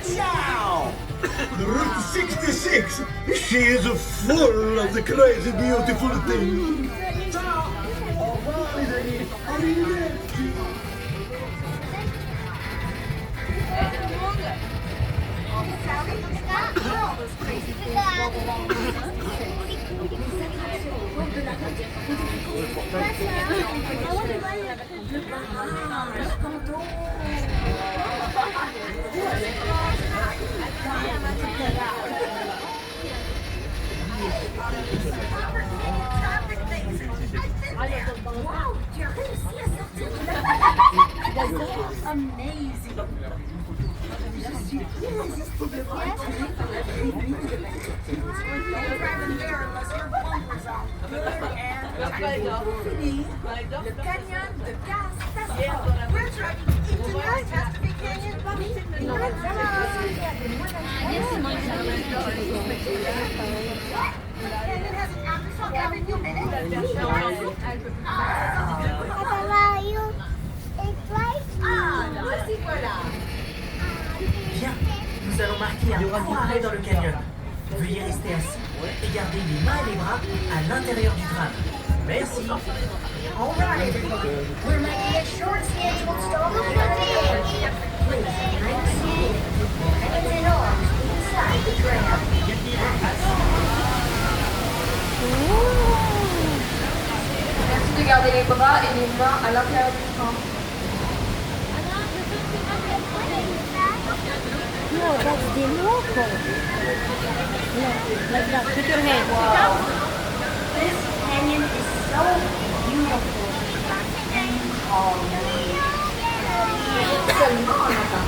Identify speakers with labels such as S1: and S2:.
S1: Ciao! Route 66! She is full of the crazy beautiful things! Ciao! Au revoir les amis! Arrivederci!
S2: Wow, tu as réussi à sortir de la amazing. Je suis irrésistiblement attirée par la vue de la le canyon de Castaspa. We're driving into the Catastrophe Canyon. The canyon has an aftershock every few minutes. Voici voilà.
S3: Bien, nous allons marquer un court arrêt dans le canyon. Veuillez rester assis et garder les mains et les bras à l'intérieur du tram. Merci.
S2: All right, we're making a short scheduled stop at the canyon. Please have a nice seat. Hands and arms inside the tram.
S4: Merci de garder les bras et les mains à l'intérieur du train.
S5: No, that's the local. No, like that. Put your hand.
S2: Wow. This canyon is so beautiful and calming.
S4: Seulement un matin.